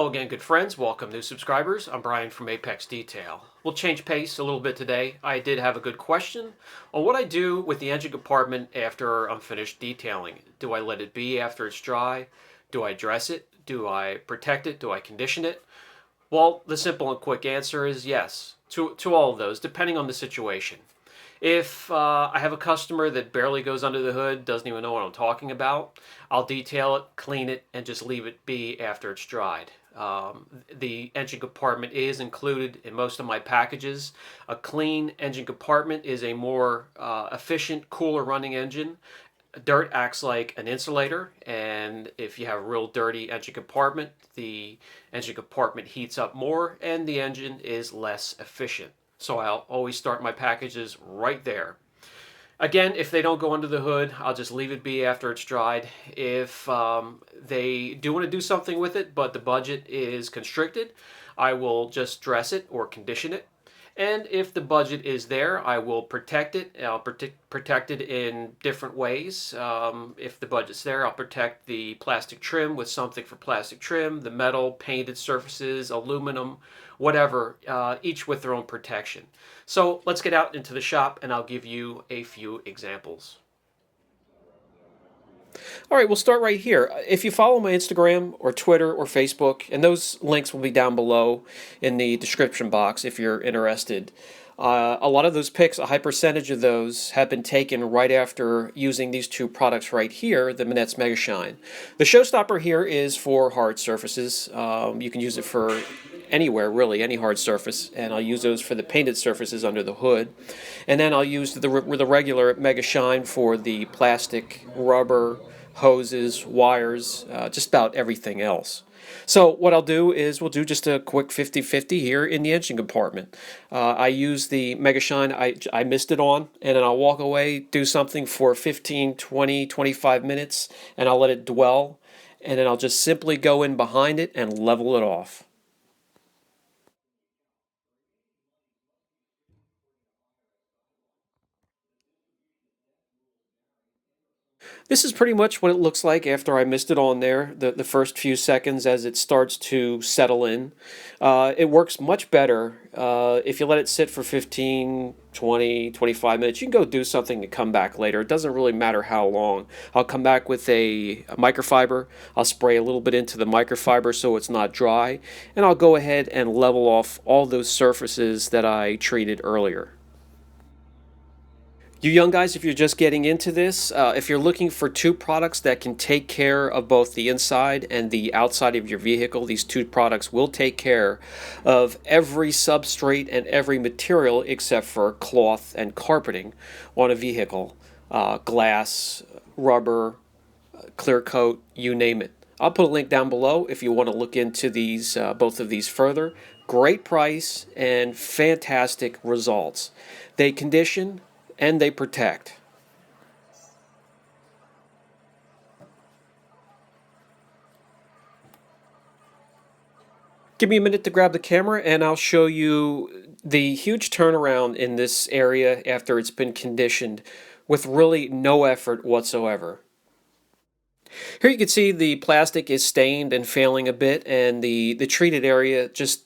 Hello again, good friends. Welcome, new subscribers. I'm Brian from Apex Detail. We'll change pace a little bit today. I did have a good question on what I do with the engine compartment after I'm finished detailing. Do I let it be after it's dry? Do I dress it? Do I protect it? Do I condition it? Well, the simple and quick answer is yes to all of those, depending on the situation. If I have a customer that barely goes under the hood, doesn't even know what I'm talking about, I'll detail it, clean it, and just leave it be after it's dried. The engine compartment is included in most of my packages. A clean engine compartment is a more efficient, cooler running engine. Dirt acts like an insulator, and if you have a real dirty engine compartment, the engine compartment heats up more and the engine is less efficient. So I'll always start my packages right there. Again, if they don't go under the hood, I'll just leave it be after it's dried. If they do want to do something with it, but the budget is constricted, I will just dress it or condition it. And if the budget is there, I will protect it. I'll protect it in different ways. If the budget's there, I'll protect the plastic trim with something for plastic trim, the metal, painted surfaces, aluminum, whatever, each with their own protection. So let's get out into the shop and I'll give you a few examples. All right, we'll start right here. If you follow my Instagram or Twitter or Facebook, and those links will be down below in the description box if you're interested. A lot of those pics, a high percentage of those, have been taken right after using these two products right here, the Manette's Mega Shine. The showstopper here is for hard surfaces. You can use it for anywhere, really, any hard surface, and I'll use those for the painted surfaces under the hood. And then I'll use the regular Mega Shine for the plastic, rubber, hoses, wires, just about everything else. So what I'll do is we'll do just a quick 50-50 here in the engine compartment. I use the Mega Shine, I mist it on, and then I'll walk away, do something for 15, 20, 25 minutes, and I'll let it dwell, and then I'll just simply go in behind it and level it off. This is pretty much what it looks like after I mist it on there, the first few seconds as it starts to settle in. It works much better if you let it sit for 15, 20, 25 minutes. You can go do something and come back later. It doesn't really matter how long. I'll come back with a microfiber. I'll spray a little bit into the microfiber so it's not dry, and I'll go ahead and level off all those surfaces that I treated earlier. You young guys, if you're just getting into this, if you're looking for two products that can take care of both the inside and the outside of your vehicle, these two products will take care of every substrate and every material except for cloth and carpeting on a vehicle. Glass, rubber, clear coat, you name it. I'll put a link down below if you want to look into these, both of these further. Great price and fantastic results. They condition and they protect. Give me a minute to grab the camera and I'll show you the huge turnaround in this area after it's been conditioned with really no effort whatsoever. Here you can see the plastic is stained and failing a bit, and the treated area just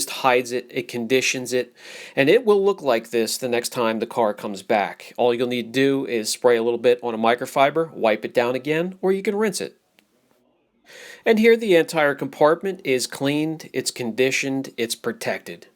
hides it, it conditions it, and it will look like this the next time the car comes back. All you'll need to do is spray a little bit on a microfiber, wipe it down again, or you can rinse it. And here the entire compartment is cleaned, it's conditioned, it's protected.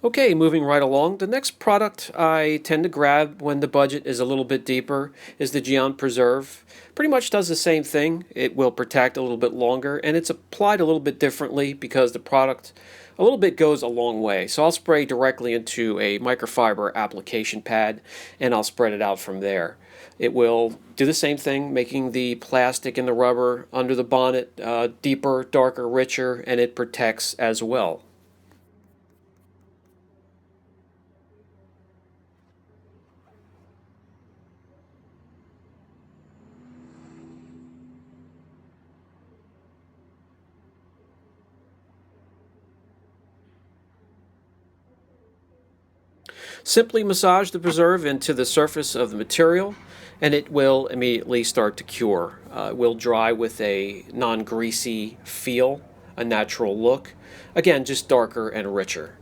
Okay, moving right along, the next product I tend to grab when the budget is a little bit deeper is the Geon Preserve. Pretty much does the same thing. It will protect a little bit longer, and it's applied a little bit differently because the product a little bit goes a long way. So I'll spray directly into a microfiber application pad, and I'll spread it out from there. It will do the same thing, making the plastic and the rubber under the bonnet deeper, darker, richer, and it protects as well. Simply massage the preserve into the surface of the material, and it will immediately start to cure. It will dry with a non-greasy feel, a natural look. Again, just darker and richer.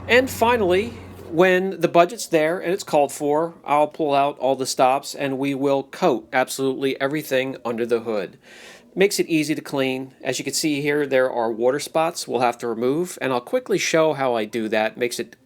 And finally, when the budget's there and it's called for, I'll pull out all the stops and we will coat absolutely everything under the hood. Makes it easy to clean. As you can see here, there are water spots we'll have to remove, and I'll quickly show how I do that. Makes it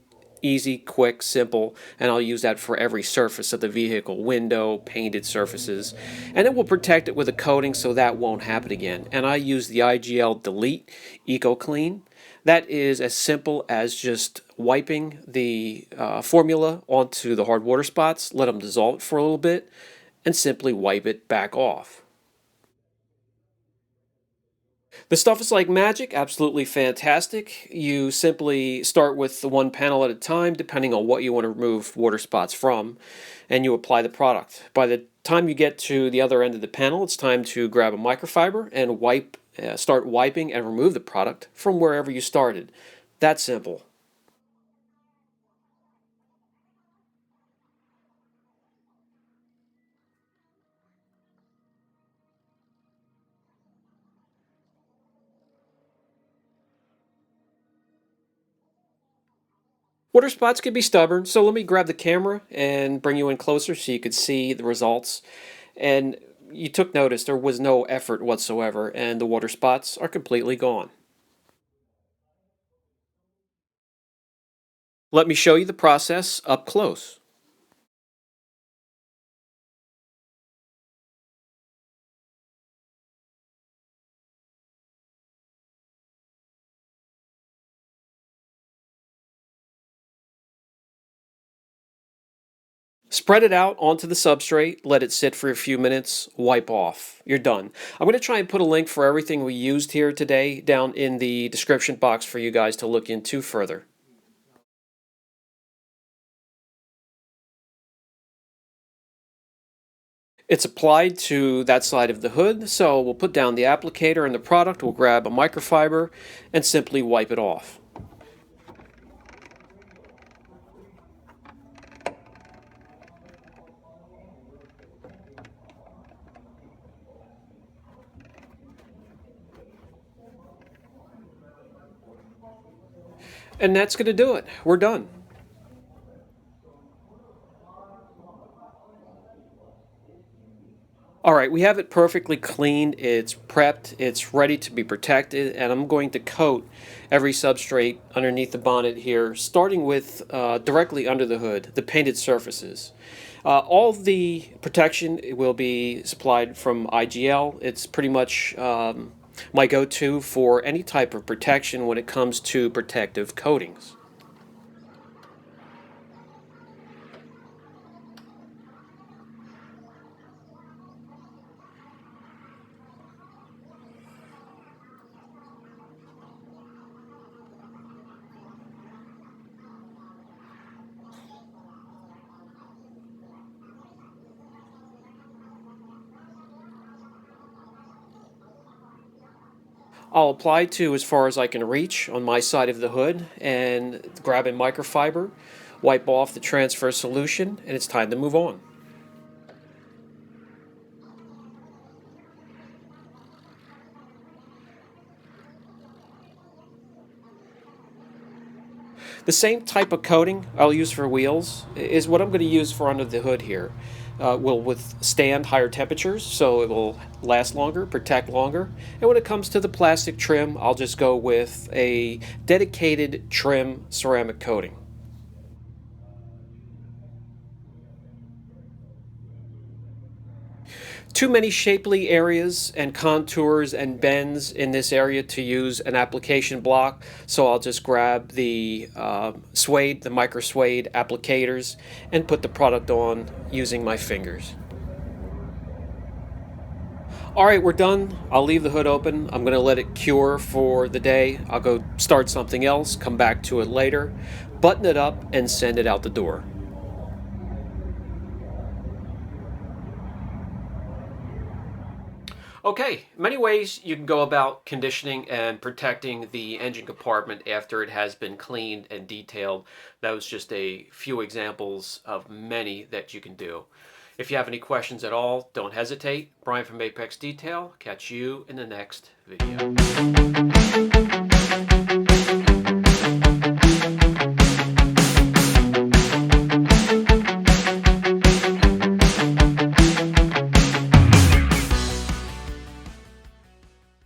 easy, quick, simple, and I'll use that for every surface of the vehicle, window, painted surfaces, and it will protect it with a coating so that won't happen again. And I use the IGL Delete Eco Clean. That is as simple as just wiping the formula onto the hard water spots, let them dissolve it for a little bit, and simply wipe it back off. The stuff is like magic, absolutely fantastic. You simply start with the one panel at a time, depending on what you want to remove water spots from, and you apply the product. By the time you get to the other end of the panel, it's time to grab a microfiber and start wiping and remove the product from wherever you started. That simple. Water spots can be stubborn, so let me grab the camera and bring you in closer so you could see the results. And you took notice there was no effort whatsoever, and the water spots are completely gone. Let me show you the process up close. Spread it out onto the substrate, let it sit for a few minutes, wipe off. You're done. I'm going to try and put a link for everything we used here today down in the description box for you guys to look into further. It's applied to that side of the hood, so we'll put down the applicator and the product, we'll grab a microfiber and simply wipe it off. And that's going to do it. We're done. All right, we have it perfectly cleaned. It's prepped. It's ready to be protected. And I'm going to coat every substrate underneath the bonnet here, starting with directly under the hood, the painted surfaces. All the protection will be supplied from IGL. It's pretty much my go-to for any type of protection when it comes to protective coatings. I'll apply to as far as I can reach on my side of the hood and grab a microfiber, wipe off the transfer solution, and it's time to move on. The same type of coating I'll use for wheels is what I'm going to use for under the hood here. Will withstand higher temperatures, so it will last longer, protect longer. And when it comes to the plastic trim, I'll just go with a dedicated trim ceramic coating. Too many shapely areas and contours and bends in this area to use an application block, so I'll just grab the suede, the micro suede applicators, and put the product on using my fingers. All right, we're done. I'll leave the hood open. I'm going to let it cure for the day. I'll go start something else, come back to it later, button it up, and send it out the door. Okay, many ways you can go about conditioning and protecting the engine compartment after it has been cleaned and detailed. That was just a few examples of many that you can do. If you have any questions at all, don't hesitate. Brian from Apex Detail. Catch you in the next video.